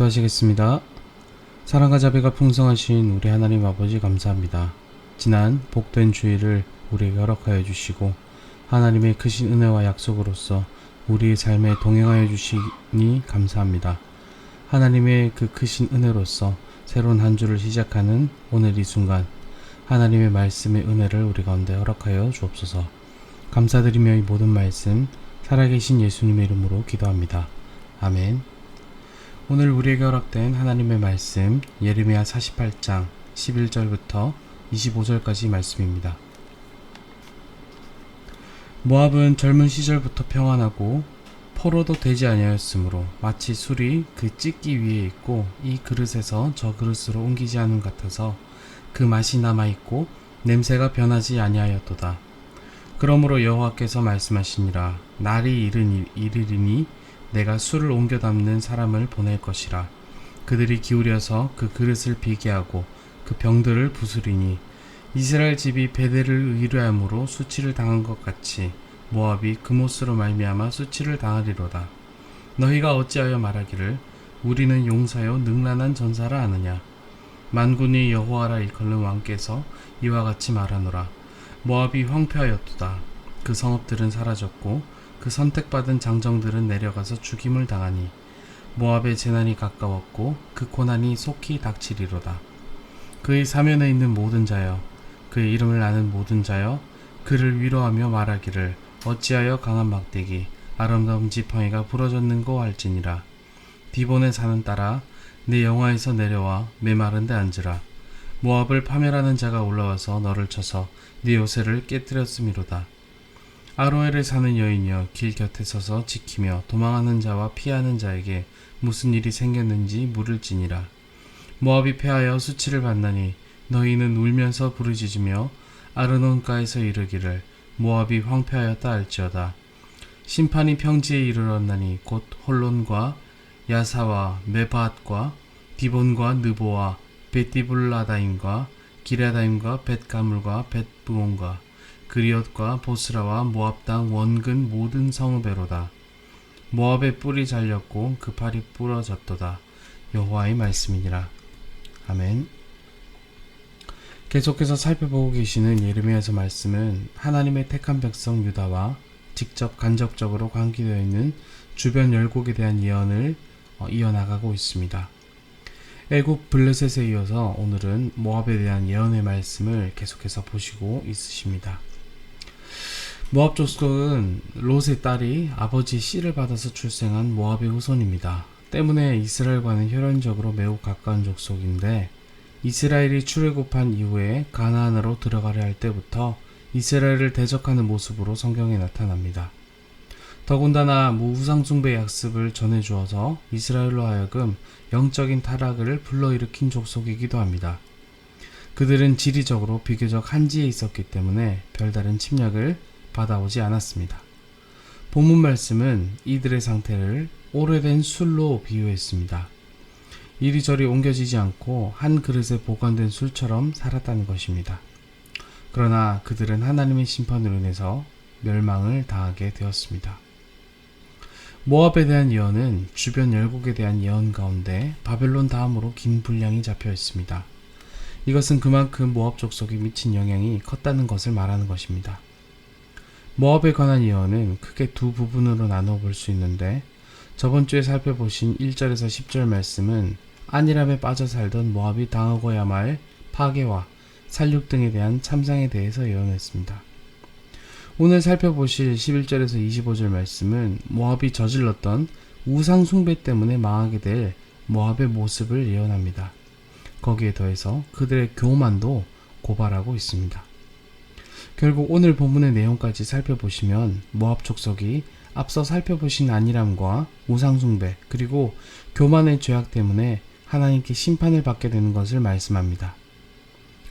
기도하시겠습니다. 사랑과 자비가 풍성하신 우리 하나님 아버지 감사합니다. 지난 복된 주일을 우리에게 허락하여 주시고 하나님의 크신 은혜와 약속으로서 우리의 삶에 동행하여 주시니 감사합니다. 하나님의 그 크신 은혜로서 새로운 한 주를 시작하는 오늘 이 순간 하나님의 말씀의 은혜를 우리 가운데 허락하여 주옵소서. 감사드리며 이 모든 말씀 살아계신 예수님의 이름으로 기도합니다. 아멘. 오늘 우리에게 허락된 하나님의 말씀 예레미야 48장 11절부터 25절까지 말씀입니다. 모압은 젊은 시절부터 평안하고 포로도 되지 아니하였으므로 마치 술이 그 찢기 위에 있고 이 그릇에서 저 그릇으로 옮기지 않은 같아서 그 맛이 남아있고 냄새가 변하지 아니하였도다. 그러므로 여호와께서 말씀하시니라. 날이 이르리니 내가 술을 옮겨 담는 사람을 보낼 것이라. 그들이 기울여서 그 그릇을 비게 하고 그 병들을 부수리니 이스라엘 집이 베델을 의뢰함으로 수치를 당한 것 같이 모압이 그못으로 말미암아 수치를 당하리로다. 너희가 어찌하여 말하기를 우리는 용사요 능란한 전사라 하느냐. 만군의 여호와라 일컫는 왕께서 이와 같이 말하노라. 모압이 황폐하였도다. 그 성읍들은 사라졌고 그 선택받은 장정들은 내려가서 죽임을 당하니 모압의 재난이 가까웠고 그 고난이 속히 닥치리로다. 그의 사면에 있는 모든 자여, 그의 이름을 아는 모든 자여, 그를 위로하며 말하기를 어찌하여 강한 막대기 아름다운 지팡이가 부러졌는고 할지니라. 디본의 산은 따라 내 영화에서 내려와 메마른 데 앉으라. 모압을 파멸하는 자가 올라와서 너를 쳐서 네 요새를 깨뜨렸음이로다. 아로엘에 사는 여인이여, 길 곁에 서서 지키며 도망하는 자와 피하는 자에게 무슨 일이 생겼는지 물을지니라. 모압이 패하여 수치를 받나니 너희는 울면서 부르짖으며 아르논가에서 이르기를 모압이 황폐하였다 할지어다. 심판이 평지에 이르렀나니 곧 홀론과 야사와 메바앗과 디본과 느보와 벳디블라다임과 기레다임과 벳가물과 벳부온과 그리엇과 보스라와 모압 땅 원근 모든 성읍에로다. 모압의 뿔이 잘렸고 그 팔이 부러졌도다. 여호와의 말씀이니라. 아멘. 계속해서 살펴보고 계시는 예레미야서 말씀은 하나님의 택한 백성 유다와 직접 간접적으로 관계되어 있는 주변 열국에 대한 예언을 이어나가고 있습니다. 애굽 블레셋에 이어서 오늘은 모압에 대한 예언의 말씀을 계속해서 보시고 있으십니다. 모압 족속은 롯의 딸이 아버지 씨를 받아서 출생한 모압의 후손입니다. 때문에 이스라엘과는 혈연적으로 매우 가까운 족속인데 이스라엘이 출애굽한 이후에 가나안으로 들어가려 할 때부터 이스라엘을 대적하는 모습으로 성경에 나타납니다. 더군다나 우상 숭배 약습을 전해주어서 이스라엘로 하여금 영적인 타락을 불러일으킨 족속이기도 합니다. 그들은 지리적으로 비교적 한지에 있었기 때문에 별다른 침략을 받아오지 않았습니다. 본문 말씀은 이들의 상태를 오래된 술로 비유했습니다. 이리저리 옮겨지지 않고 한 그릇에 보관된 술처럼 살았다는 것입니다. 그러나 그들은 하나님의 심판으로 인해서 멸망을 당하게 되었습니다. 모압에 대한 예언은 주변 열국에 대한 예언 가운데 바벨론 다음으로 긴 분량이 잡혀 있습니다. 이것은 그만큼 모압 족속에 미친 영향이 컸다는 것을 말하는 것입니다. 모압에 관한 예언은 크게 두 부분으로 나눠 볼 수 있는데 저번 주에 살펴보신 1절에서 10절 말씀은 안일함에 빠져 살던 모압이 당하고야 말 파괴와 살육 등에 대한 참상에 대해서 예언했습니다. 오늘 살펴보실 11절에서 25절 말씀은 모압이 저질렀던 우상 숭배 때문에 망하게 될 모압의 모습을 예언합니다. 거기에 더해서 그들의 교만도 고발하고 있습니다. 결국 오늘 본문의 내용까지 살펴보시면 모압 족속이 앞서 살펴보신 안일함과 우상 숭배 그리고 교만의 죄악 때문에 하나님께 심판을 받게 되는 것을 말씀합니다.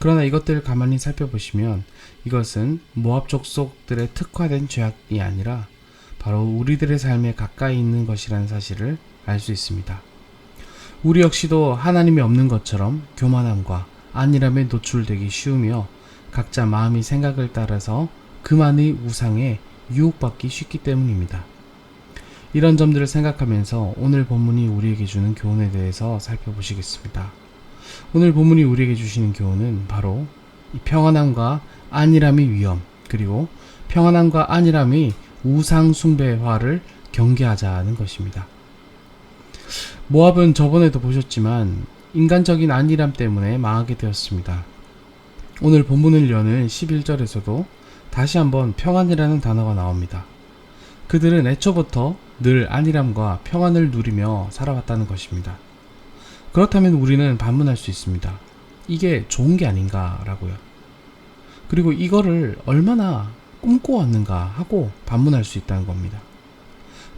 그러나 이것들을 가만히 살펴보시면 이것은 모압 족속들의 특화된 죄악이 아니라 바로 우리들의 삶에 가까이 있는 것이라는 사실을 알 수 있습니다. 우리 역시도 하나님이 없는 것처럼 교만함과 안일함에 노출되기 쉬우며 각자 마음이 생각을 따라서 그만의 우상에 유혹받기 쉽기 때문입니다. 이런 점들을 생각하면서 오늘 본문이 우리에게 주는 교훈에 대해서 살펴보시겠습니다. 오늘 본문이 우리에게 주시는 교훈은 바로 이 평안함과 안일함의 위험, 그리고 평안함과 안일함의 우상 숭배화를 경계하자는 것입니다. 모압은 저번에도 보셨지만 인간적인 안일함 때문에 망하게 되었습니다. 오늘 본문을 여는 11절에서도 다시 한번 평안이라는 단어가 나옵니다. 그들은 애초부터 늘 안일함과 평안을 누리며 살아왔다는 것입니다. 그렇다면 우리는 반문할 수 있습니다. 이게 좋은 게 아닌가라고요. 그리고 이거를 얼마나 꿈꿔왔는가 하고 반문할 수 있다는 겁니다.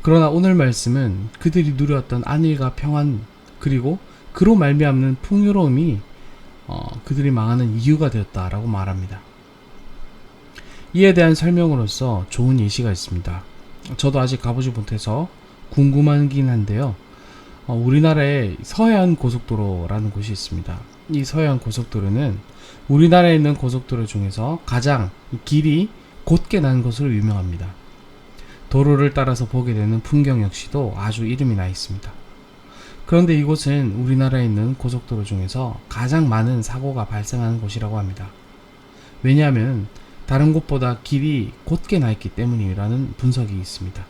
그러나 오늘 말씀은 그들이 누렸던 안일과 평안, 그리고 그로 말미암는 풍요로움이 그들이 망하는 이유가 되었다라고 말합니다. 이에 대한 설명으로서 좋은 예시가 있습니다. 저도 아직 가보지 못해서 궁금하긴 한데요. 우리나라에 서해안 고속도로라는 곳이 있습니다. 이 서해안 고속도로는 우리나라에 있는 고속도로 중에서 가장 길이 곧게 난 것으로 유명합니다. 도로를 따라서 보게 되는 풍경 역시도 아주 이름이 나 있습니다. 그런데 이곳은 우리나라에 있는 고속도로 중에서 가장 많은 사고가 발생하는 곳이라고 합니다. 왜냐하면 다른 곳보다 길이 곧게 나 있기 때문이라는 분석이 있습니다.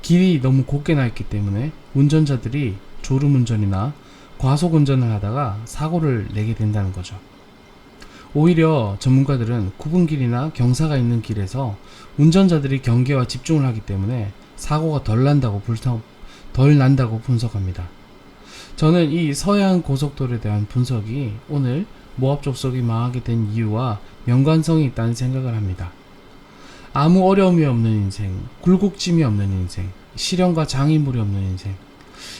길이 너무 곧게 나 있기 때문에 운전자들이 졸음운전이나 과속운전을 하다가 사고를 내게 된다는 거죠. 오히려 전문가들은 굽은 길이나 경사가 있는 길에서 운전자들이 경계와 집중을 하기 때문에 사고가 덜 난다고 분석합니다. 저는 이 서해안 고속도로에 대한 분석이 오늘 모압 족속이 망하게 된 이유와 연관성이 있다는 생각을 합니다. 아무 어려움이 없는 인생, 굴곡짐이 없는 인생, 시련과 장애물이 없는 인생,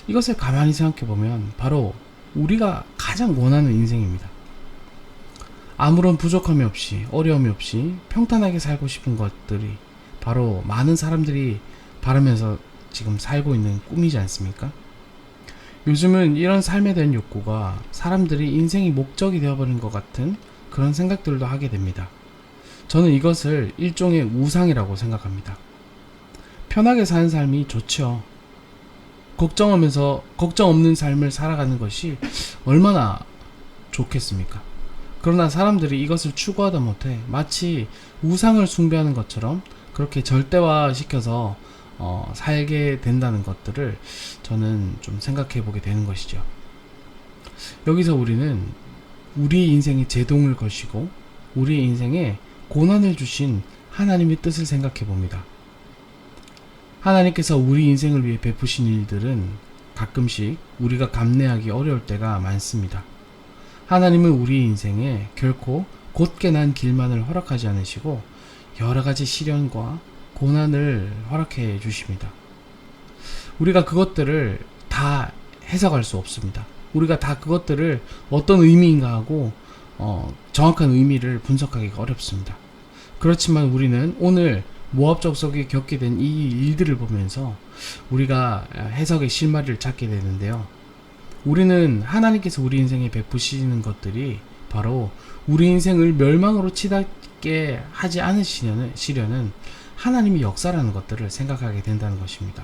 이것을 가만히 생각해보면 바로 우리가 가장 원하는 인생입니다. 아무런 부족함이 없이, 어려움이 없이 평탄하게 살고 싶은 것들이 바로 많은 사람들이 바라면서 지금 살고 있는 꿈이지 않습니까? 요즘은 이런 삶에 대한 욕구가 사람들이 인생이 목적이 되어버린 것 같은 그런 생각들도 하게 됩니다. 저는 이것을 일종의 우상이라고 생각합니다. 편하게 사는 삶이 좋죠. 걱정 없는 삶을 살아가는 것이 얼마나 좋겠습니까? 그러나 사람들이 이것을 추구하다 못해 마치 우상을 숭배하는 것처럼 그렇게 절대화 시켜서 살게 된다는 것들을 저는 좀 생각해 보게 되는 것이죠. 여기서 우리는 우리의 인생에 제동을 거시고 우리의 인생에 고난을 주신 하나님의 뜻을 생각해 봅니다. 하나님께서 우리 인생을 위해 베푸신 일들은 가끔씩 우리가 감내하기 어려울 때가 많습니다. 하나님은 우리 인생에 결코 곧게 난 길만을 허락하지 않으시고 여러 가지 시련과 고난을 허락해 주십니다. 우리가 그것들을 다 해석할 수 없습니다. 우리가 다 그것들을 어떤 의미인가 하고 정확한 의미를 분석하기가 어렵습니다. 그렇지만 우리는 오늘 모압 족속이 겪게 된 이 일들을 보면서 우리가 해석의 실마리를 찾게 되는데요. 우리는 하나님께서 우리 인생에 베푸시는 것들이 바로 우리 인생을 멸망으로 치닫게 하지 않으시려는 하나님의 역사라는 것들을 생각하게 된다는 것입니다.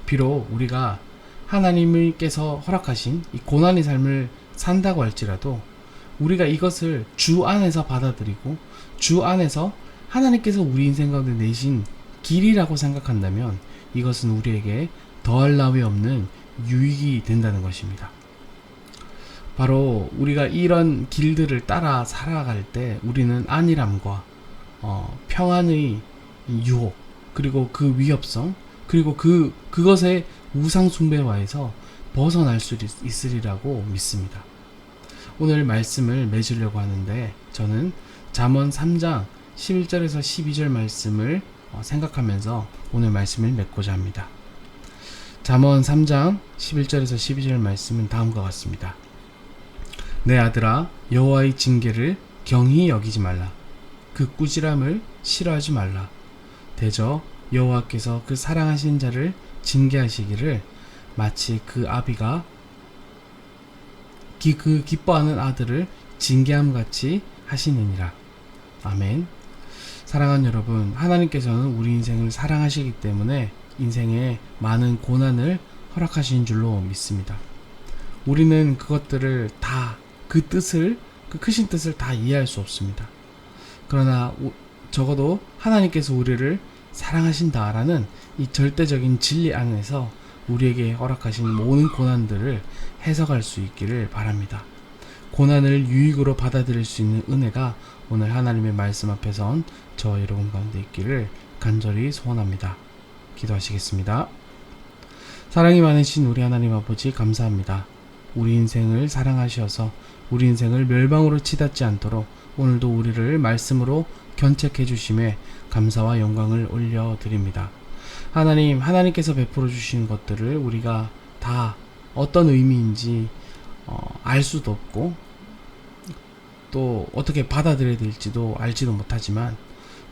비록 우리가 하나님께서 허락하신 이 고난의 삶을 산다고 할지라도 우리가 이것을 주 안에서 받아들이고 주 안에서 하나님께서 우리 인생 가운데 내신 길이라고 생각한다면 이것은 우리에게 더할 나위 없는 유익이 된다는 것입니다. 바로 우리가 이런 길들을 따라 살아갈 때 우리는 안일함과 평안의 유혹, 그리고 그 위협성, 그리고 그것의 우상 숭배와에서 벗어날 수 있으리라고 믿습니다. 오늘 말씀을 맺으려고 하는데 저는 잠언 3장 11절에서 12절 말씀을 생각하면서 오늘 말씀을 맺고자 합니다. 잠언 3장 11절에서 12절 말씀은 다음과 같습니다. 내 아들아, 여호와의 징계를 경히 여기지 말라. 그 꾸지람을 싫어하지 말라. 대저 여호와께서 그 사랑하신 자를 징계하시기를 마치 그 아비가 그 기뻐하는 아들을 징계함같이 하시느니라. 아멘. 사랑하는 여러분, 하나님께서는 우리 인생을 사랑하시기 때문에 인생에 많은 고난을 허락하신 줄로 믿습니다. 우리는 그것들을 다 그 뜻을, 그 크신 뜻을 다 이해할 수 없습니다. 그러나 적어도 하나님께서 우리를 사랑하신다라는 이 절대적인 진리 안에서 우리에게 허락하신 모든 고난들을 해석할 수 있기를 바랍니다. 고난을 유익으로 받아들일 수 있는 은혜가 오늘 하나님의 말씀 앞에 선 저 여러분 가운데 있기를 간절히 소원합니다. 기도하시겠습니다. 사랑이 많으신 우리 하나님 아버지 감사합니다. 우리 인생을 사랑하셔서 우리 인생을 멸망으로 치닫지 않도록 오늘도 우리를 말씀으로 견책해 주심에 감사와 영광을 올려드립니다. 하나님, 하나님께서 베풀어 주신 것들을 우리가 다 어떤 의미인지 알 수도 없고 또 어떻게 받아들여야 될지도 알지도 못하지만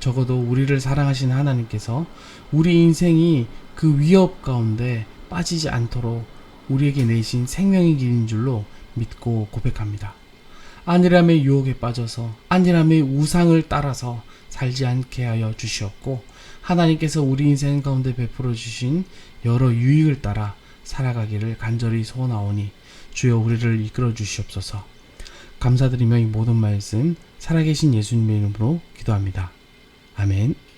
적어도 우리를 사랑하신 하나님께서 우리 인생이 그 위협 가운데 빠지지 않도록 우리에게 내신 생명의 길인 줄로 믿고 고백합니다. 안일함의 유혹에 빠져서 안일함의 우상을 따라서 살지 않게 하여 주시었고 하나님께서 우리 인생 가운데 베풀어 주신 여러 유익을 따라 살아가기를 간절히 소원하오니 주여 우리를 이끌어 주시옵소서. 감사드리며 이 모든 말씀 살아계신 예수님의 이름으로 기도합니다. 아멘.